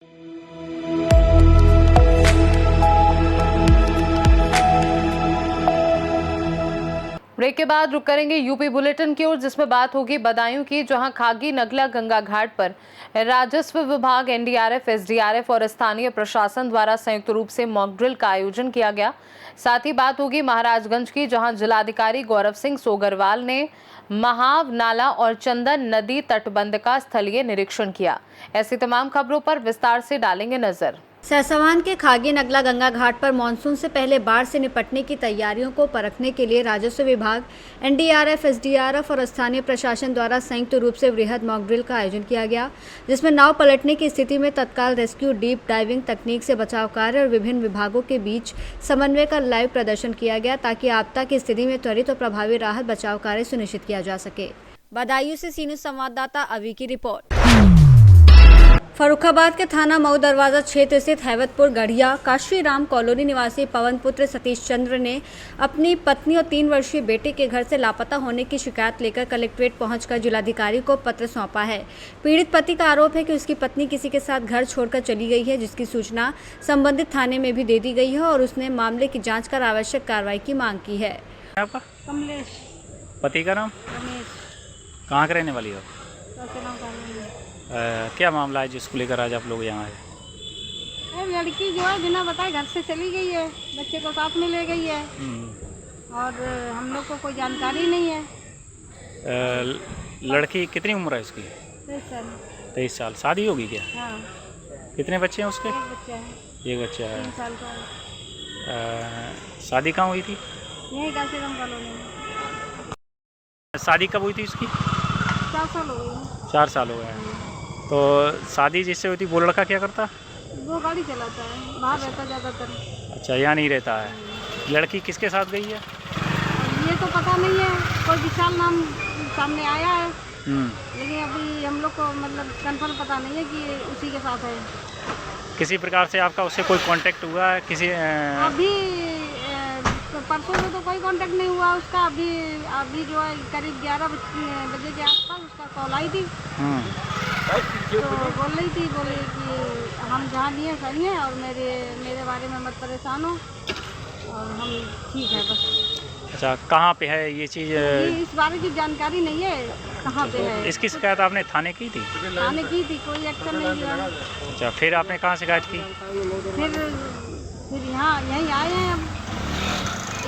Break के बाद रुक करेंगे यूपी बुलेटिन की ओर, जिसमें बात होगी बदायूं की, जहां खागी नगला गंगा घाट पर राजस्व विभाग, एनडीआरएफ, एसडीआरएफ और स्थानीय प्रशासन द्वारा संयुक्त रूप से मॉक ड्रिल का आयोजन किया गया। साथ ही बात होगी महाराजगंज की, जहां जिलाधिकारी गौरव सिंह सोगरवाल ने महाव नाला और चंदन नदी तटबंध का स्थलीय निरीक्षण किया। ऐसी तमाम खबरों पर विस्तार से डालेंगे नजर। सहसवान के खागी नगला गंगा घाट पर मानसून से पहले बाढ़ से निपटने की तैयारियों को परखने के लिए राजस्व विभाग, एनडीआरएफ, एसडीआरएफ और स्थानीय प्रशासन द्वारा संयुक्त रूप से वृहद मॉक ड्रिल का आयोजन किया गया, जिसमें नाव पलटने की स्थिति में तत्काल रेस्क्यू, डीप डाइविंग तकनीक से बचाव कार्य और विभिन्न विभागों के बीच समन्वय का लाइव प्रदर्शन किया गया, ताकि आपदा की स्थिति में त्वरित और प्रभावी राहत बचाव कार्य सुनिश्चित किया जा सके। बदायूं से सीनियर संवाददाता अवी की रिपोर्ट। फर्रुखाबाद के थाना मऊ दरवाजा क्षेत्र स्थित हैवतपुर गढ़िया काशी राम कॉलोनी निवासी पवन पुत्र सतीश चंद्र ने अपनी पत्नी और 3 वर्षीय बेटे के घर से लापता होने की शिकायत लेकर कलेक्ट्रेट पहुंचकर जिलाधिकारी को पत्र सौंपा है। पीड़ित पति का आरोप है कि उसकी पत्नी किसी के साथ घर छोड़कर चली गई है, जिसकी सूचना संबंधित थाने में भी दे दी गई है और उसने मामले की जाँच कर आवश्यक कार्रवाई की मांग की है। आपका कमलेश, पति का नाम? रमेश, कहाँ के रहने वाली हो? तो क्या मामला है जिसको लेकर आज आप लोग यहाँ आए? लड़की जो है बिना बताए घर से चली गई है, बच्चे को साथ में ले गई है और हम लोग को कोई जानकारी नहीं है। लड़की कितनी उम्र है उसकी? 23 साल। शादी होगी क्या? हाँ, कितने बच्चे हैं उसके? एक बच्चा है, एक बच्चा है। 3 साल का है। शादी कहाँ हुई थी? यही काशी राम कॉलोनी में। शादी कब हुई थी उसकी? 4 साल हो गए। 4 साल हो गए हैं। तो शादी जिससे हुई थी वो लड़का क्या करता? वो गाड़ी चलाता है, बाहर रहता ज़्यादातर। अच्छा, यहाँ नहीं रहता है। लड़की किसके साथ गई है? ये तो पता नहीं है, कोई विशाल नाम सामने आया है, लेकिन अभी हम लोग को मतलब कंफर्म पता नहीं है कि उसी के साथ है। किसी प्रकार से आपका उससे कोई कांटेक्ट हुआ है? अभी परसों से तो कोई कांटेक्ट नहीं हुआ उसका। अभी जो है करीब 11 बजे के आसपास उसका कॉल आई थी, तो बोल रही थी, बोले कि हम जहाँ भी हैं सही हैं और मेरे बारे में मत परेशान हो और हम ठीक है बस। अच्छा, कहाँ पे है ये चीज़? इस बारे की जानकारी नहीं है कहाँ पे है। इसकी शिकायत आपने थाने की थी? थाने की थी, कोई एक्शन नहीं लिया। अच्छा, फिर आपने कहाँ शिकायत की? फिर यहीं आए हैं। अब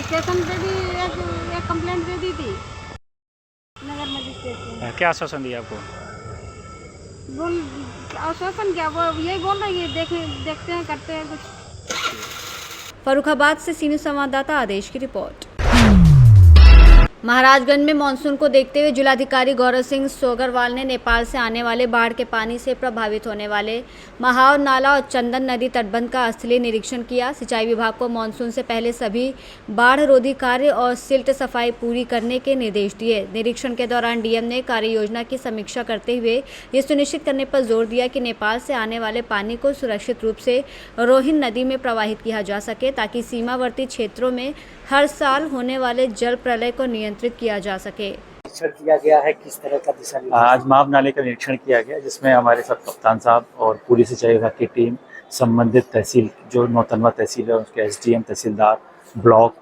स्टेशन पे भी एक कंप्लेंट दे दी थी नगर मजिस्ट्रेट को। क्या आश्वासन दिया आपको? बोल आश्वासन क्या, वो यही बोल रही है देखते हैं करते हैं कुछ। फर्रुखाबाद से सीनियर संवाददाता आदेश की रिपोर्ट। महाराजगंज में मानसून को देखते हुए जिलाधिकारी गौरव सिंह सोगरवाल ने नेपाल से आने वाले बाढ़ के पानी से प्रभावित होने वाले महाव नाला और चंदन नदी तटबंध का स्थलीय निरीक्षण किया। सिंचाई विभाग को मानसून से पहले सभी बाढ़ रोधी कार्य और सिल्ट सफाई पूरी करने के निर्देश दिए। निरीक्षण के दौरान डीएम ने कार्य योजना की समीक्षा करते हुए ये सुनिश्चित करने पर जोर दिया कि नेपाल से आने वाले पानी को सुरक्षित रूप से रोहिन नदी में प्रवाहित किया जा सके, ताकि सीमावर्ती क्षेत्रों में हर साल होने वाले जल प्रलय को नियंत्रित किया जा सके। किया गया है, किस तरह का दिशा निर्देश? आज महाव नाले का निरीक्षण किया गया, जिसमें हमारे सब कप्तान साहब और पूरी सिंचाई विभाग की टीम, संबंधित तहसील जो नौतनवा तहसील है उसके एसडीएम, तहसीलदार, ब्लॉक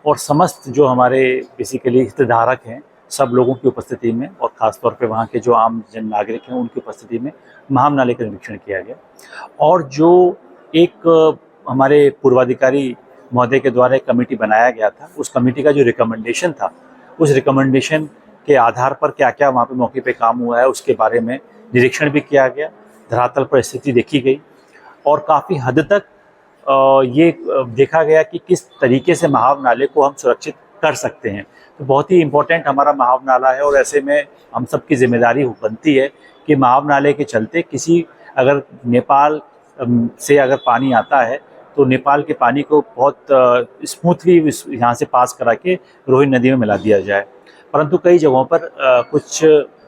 और समस्त जो हमारे बेसिकली हितधारक हैं, सब लोगों की उपस्थिति में और ख़ासतौर पे वहाँ के जो आम जन नागरिक हैं उनकी उपस्थिति में महाव नाले का निरीक्षण किया गया। और जो एक हमारे पूर्वाधिकारी महोदय के द्वारा एक कमेटी बनाया गया था, उस कमेटी का जो रिकमेंडेशन था, उस रिकमेंडेशन के आधार पर क्या क्या वहाँ पे मौके पे काम हुआ है उसके बारे में निरीक्षण भी किया गया। धरातल पर स्थिति देखी गई और काफ़ी हद तक ये देखा गया कि किस तरीके से महाव नाले को हम सुरक्षित कर सकते हैं। तो बहुत ही इम्पोर्टेंट हमारा महाव नाला है और ऐसे में हम सब की जिम्मेदारी बनती है कि महाव नाले के चलते किसी अगर नेपाल से अगर पानी आता है तो नेपाल के पानी को बहुत स्मूथली यहाँ से पास करा के रोहिन नदी में मिला दिया जाए। परंतु कई जगहों पर कुछ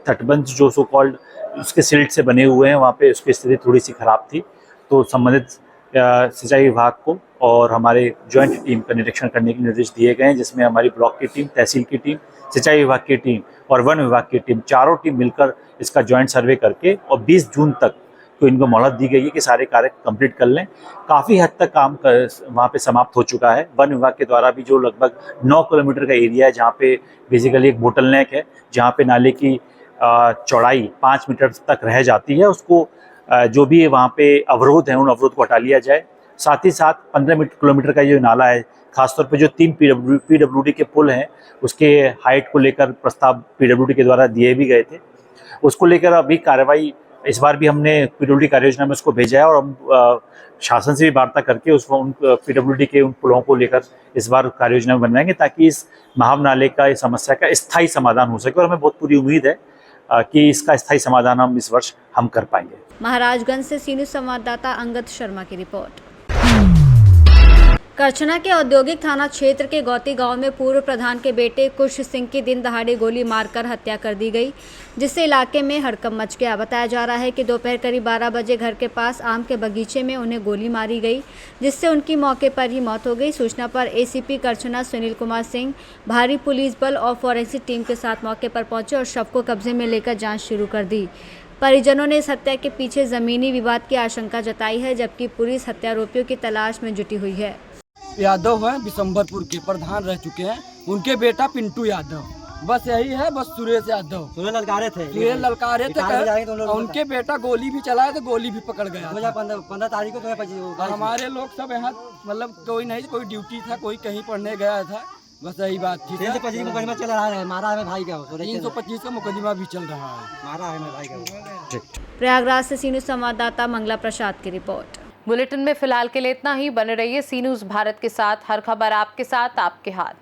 तटबंध जो सो कॉल्ड उसके सिल्ट से बने हुए हैं, वहाँ पे उसकी स्थिति थोड़ी सी ख़राब थी। तो संबंधित सिंचाई विभाग को और हमारे जॉइंट टीम का निरीक्षण करने के निर्देश दिए गए हैं, जिसमें हमारी ब्लॉक की टीम, तहसील की टीम, सिंचाई विभाग की टीम और वन विभाग की टीम, चारों टीम मिलकर इसका जॉइंट सर्वे करके और 20 जून तक तो इनको मोहलत दी गई है कि सारे कार्य कंप्लीट कर लें। काफ़ी हद तक काम वहाँ पे समाप्त हो चुका है। वन विभाग के द्वारा भी जो लगभग 9 किलोमीटर का एरिया है, जहाँ पे बेसिकली एक बोटलनेक है, जहाँ पे नाले की चौड़ाई 5 मीटर तक रह जाती है, उसको जो भी वहाँ पे अवरोध है उन अवरोध को हटा लिया जाए। साथ ही साथ 15 किलोमीटर का ये नाला है, खासतौर पे जो 3 पीडब्ल्यूडी के पुल हैं उसके हाइट को लेकर प्रस्ताव पीडब्ल्यूडी के द्वारा दिए भी गए थे। उसको लेकर अभी कार्रवाई इस बार भी हमने पीडब्ल्यूडी कार्य योजना में उसको भेजा है और हम शासन से भी वार्ता करके उन पीडब्ल्यूडी के उन पुलों को लेकर इस बार कार्य योजना में बनवाएंगे, ताकि इस महाव नाले का इस समस्या का स्थायी समाधान हो सके। और हमें बहुत पूरी उम्मीद है कि इसका स्थायी समाधान हम इस वर्ष हम कर पाएंगे। महाराजगंज से सी न्यूज़ संवाददाता अंगद शर्मा की रिपोर्ट। करछना के औद्योगिक थाना क्षेत्र के गौती गांव में पूर्व प्रधान के बेटे कुश सिंह की दिन दहाड़े गोली मारकर हत्या कर दी गई, जिससे इलाके में हड़कंप मच गया। बताया जा रहा है कि दोपहर करीब 12 बजे घर के पास आम के बगीचे में उन्हें गोली मारी गई, जिससे उनकी मौके पर ही मौत हो गई। सूचना पर एसीपी करछना सुनील कुमार सिंह भारी पुलिस बल और फॉरेंसिक टीम के साथ मौके पर पहुंचे और शव को कब्जे में लेकर जाँच शुरू कर दी। परिजनों ने इस हत्या के पीछे जमीनी विवाद की आशंका जताई है, जबकि पुलिस हत्यारोपियों की तलाश में जुटी हुई है। यादव हैं, बिशंबरपुर के प्रधान रह चुके हैं, उनके बेटा पिंटू यादव, बस यही है, बस सुरेश यादव। सुरेश ललकारे थे और उनके बेटा गोली भी चलाया तो गोली भी पकड़ गया। 15 तारीख को हमारे लोग सब यहाँ मतलब कोई नहीं, कोई ड्यूटी था, कोई कहीं पढ़ने गया था, बस यही बात थी। 325 मुकदमा चल रहा है, मारा है भाई का। 325 का मुकदमा भी चल रहा है, मारा है भाई का। प्रयागराज से सी न्यूज़ संवाददाता मंगला प्रसाद की रिपोर्ट। बुलेटिन में फिलहाल के लिए इतना ही। बने रहिए सी न्यूज़ भारत के साथ। हर खबर आपके साथ, आपके हाथ।